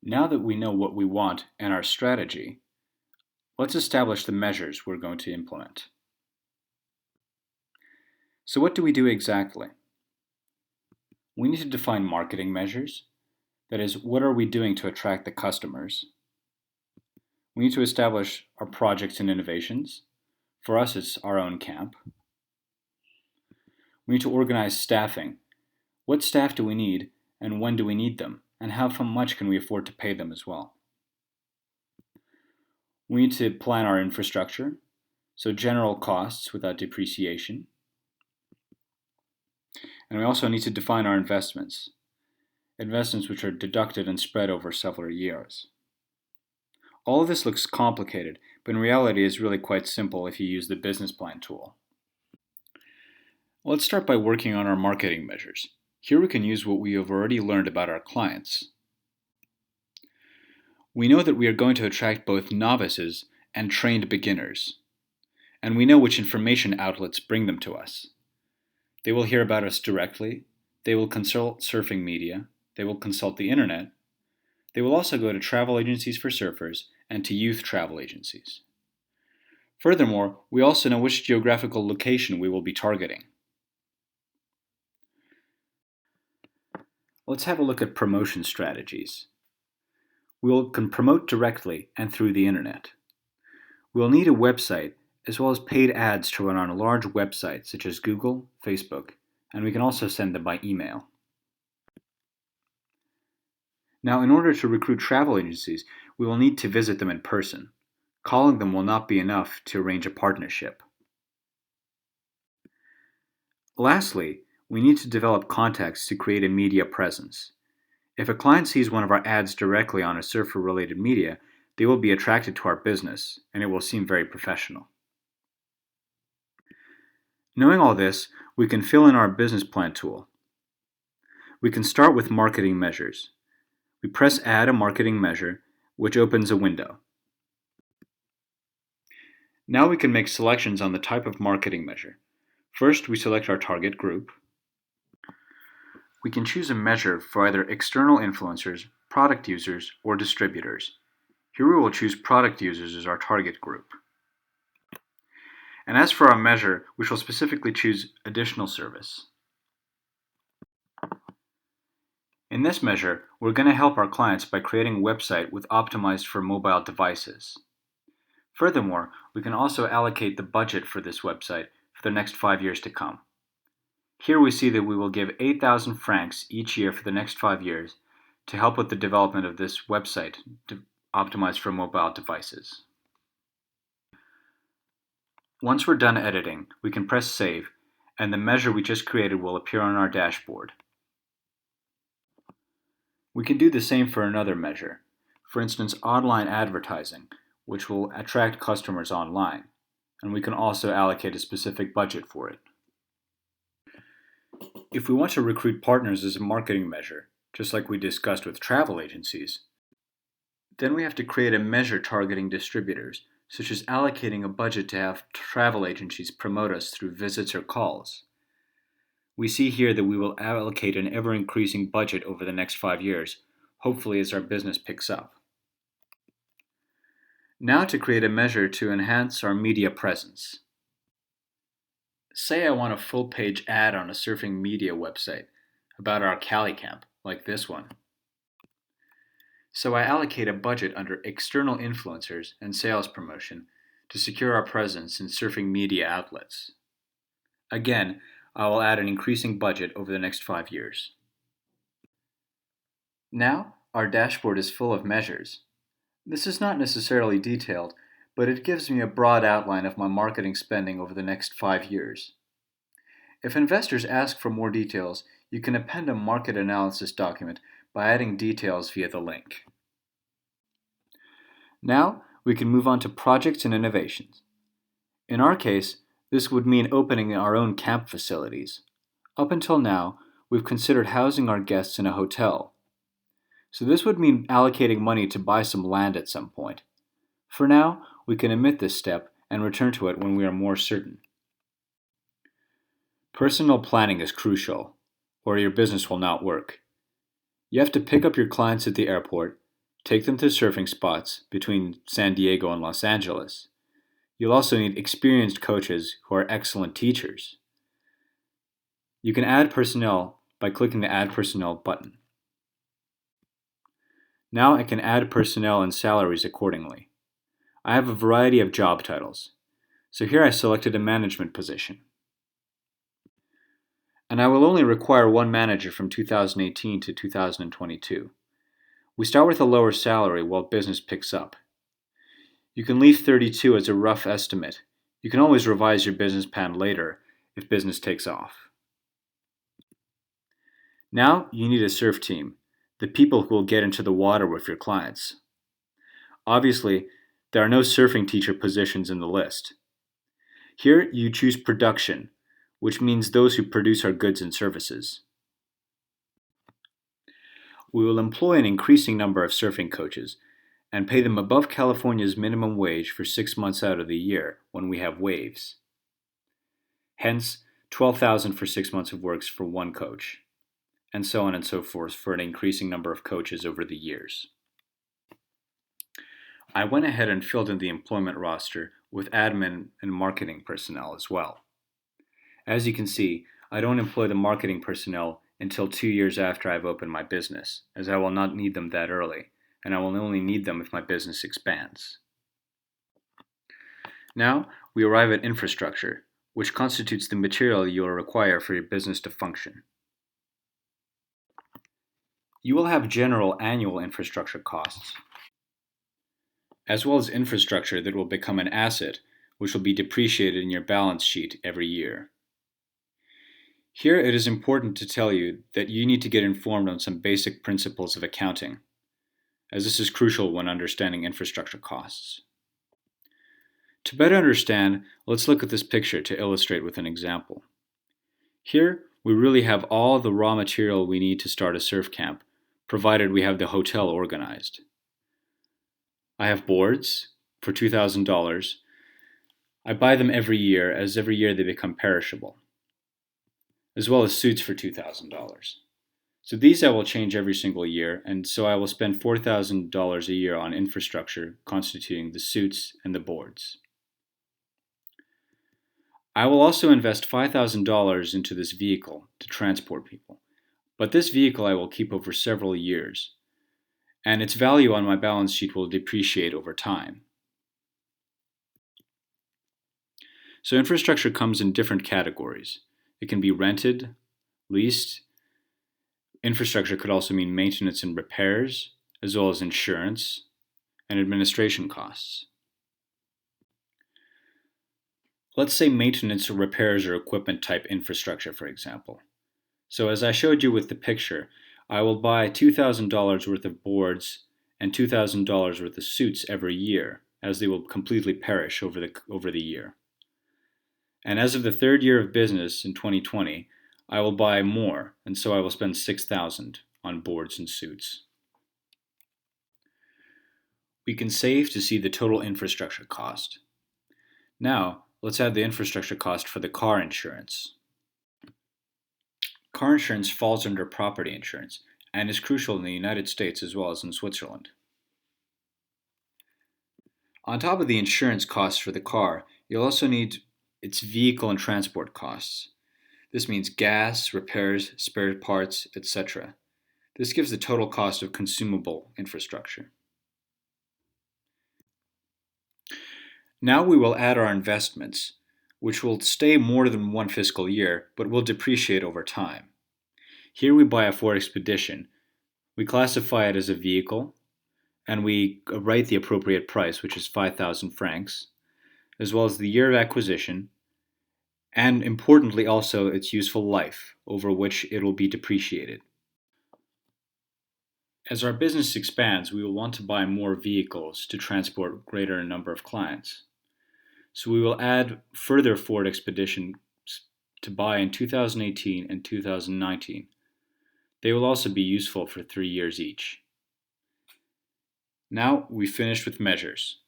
Now that we know what we want and our strategy, let's establish the measures we're going to implement. So what do we do exactly? We need to define marketing measures. That is, what are we doing to attract the customers? We need to establish our projects and innovations. For us, it's our own camp. We need to organize staffing. What staff do we need, and when do we need them, and how much can we afford to pay them as well? We need to plan our infrastructure, so general costs without depreciation. And we also need to define our investments which are deducted and spread over several years. All of this looks complicated, but in reality is really quite simple if you use the business plan tool. Let's start by working on our marketing measures. Here we can use what we have already learned about our clients. We know that we are going to attract both novices and trained beginners, and we know which information outlets bring them to us. They will hear about us directly, they will consult surfing media, they will consult the internet, they will also go to travel agencies for surfers and to youth travel agencies. Furthermore, we also know which geographical location we will be targeting. Let's have a look at promotion strategies. We can promote directly and through the internet. We'll need a website as well as paid ads to run on a large website such as Google, Facebook, and we can also send them by email. Now, in order to recruit travel agencies, we will need to visit them in person. Calling them will not be enough to arrange a partnership. Lastly, we need to develop contacts to create a media presence. If a client sees one of our ads directly on a surfer-related media, they will be attracted to our business, and it will seem very professional. Knowing all this, we can fill in our business plan tool. We can start with marketing measures. We press Add a marketing measure, which opens a window. Now we can make selections on the type of marketing measure. First, we select our target group. We can choose a measure for either external influencers, product users, or distributors. Here we will choose product users as our target group. And as for our measure, we shall specifically choose additional service. In this measure, we're going to help our clients by creating a website optimized for mobile devices. Furthermore, we can also allocate the budget for this website for the next 5 years to come. Here we see that we will give 8,000 francs each year for the next 5 years to help with the development of this website optimized for mobile devices. Once we're done editing, we can press Save, and the measure we just created will appear on our dashboard. We can do the same for another measure, for instance online advertising, which will attract customers online, and we can also allocate a specific budget for it. If we want to recruit partners as a marketing measure, just like we discussed with travel agencies, then we have to create a measure targeting distributors, such as allocating a budget to have travel agencies promote us through visits or calls. We see here that we will allocate an ever-increasing budget over the next 5 years, hopefully as our business picks up. Now to create a measure to enhance our media presence. Say I want a full-page ad on a surfing media website about our Cali camp, like this one. So I allocate a budget under external influencers and sales promotion to secure our presence in surfing media outlets. Again, I will add an increasing budget over the next 5 years. Now, our dashboard is full of measures. This is not necessarily detailed, but it gives me a broad outline of my marketing spending over the next 5 years. If investors ask for more details, you can append a market analysis document by adding details via the link. Now, we can move on to projects and innovations. In our case, this would mean opening our own camp facilities. Up until now, we've considered housing our guests in a hotel. So this would mean allocating money to buy some land at some point. For now, we can omit this step and return to it when we are more certain. Personal planning is crucial, or your business will not work. You have to pick up your clients at the airport, Take them to surfing spots between San Diego and Los Angeles. You'll also need experienced coaches who are excellent teachers. You can add personnel by clicking the Add Personnel button. Now I can add personnel and salaries accordingly. I have a variety of job titles. So here I selected a management position. And I will only require one manager from 2018 to 2022. We start with a lower salary while business picks up. You can leave 32 as a rough estimate. You can always revise your business plan later if business takes off. Now you need a surf team, the people who will get into the water with your clients. Obviously, there are no surfing teacher positions in the list. Here you choose production, which means those who produce our goods and services. We will employ an increasing number of surfing coaches and pay them above California's minimum wage for 6 months out of the year when we have waves. Hence, $12,000 for 6 months of works for one coach, and so on and so forth for an increasing number of coaches over the years. I went ahead and filled in the employment roster with admin and marketing personnel as well. As you can see, I don't employ the marketing personnel until 2 years after I've opened my business, as I will not need them that early, and I will only need them if my business expands. Now, we arrive at infrastructure, which constitutes the material you will require for your business to function. You will have general annual infrastructure costs, as well as infrastructure that will become an asset, which will be depreciated in your balance sheet every year. Here it is important to tell you that you need to get informed on some basic principles of accounting, as this is crucial when understanding infrastructure costs. To better understand, let's look at this picture to illustrate with an example. Here, we really have all the raw material we need to start a surf camp, provided we have the hotel organized. I have boards for $2,000. I buy them every year, as every year they become perishable, as well as suits for $2,000. So these I will change every single year, and so I will spend $4,000 a year on infrastructure constituting the suits and the boards. I will also invest $5,000 into this vehicle to transport people, but this vehicle I will keep over several years, and its value on my balance sheet will depreciate over time. So infrastructure comes in different categories. It can be rented, leased. Infrastructure could also mean maintenance and repairs, as well as insurance and administration costs. Let's say maintenance or repairs or equipment type infrastructure, for example. So as I showed you with the picture, I will buy $2,000 worth of boards and $2,000 worth of suits every year, as they will completely perish over the year. And as of the third year of business in 2020, I will buy more, and so I will spend $6,000 on boards and suits. We can save to see the total infrastructure cost. Now, let's add the infrastructure cost for the car insurance. Car insurance falls under property insurance and is crucial in the United States as well as in Switzerland. On top of the insurance costs for the car, you'll also need its vehicle and transport costs. This means gas, repairs, spare parts, etc. This gives the total cost of consumable infrastructure. Now we will add our investments, which will stay more than one fiscal year, but will depreciate over time. Here we buy a Ford Expedition. We classify it as a vehicle, and we write the appropriate price, which is 5,000 francs, as well as the year of acquisition, and importantly also its useful life, over which it will be depreciated. As our business expands, we will want to buy more vehicles to transport a greater number of clients. So we will add further Ford Expeditions to buy in 2018 and 2019. They will also be useful for 3 years each. Now we finished with measures.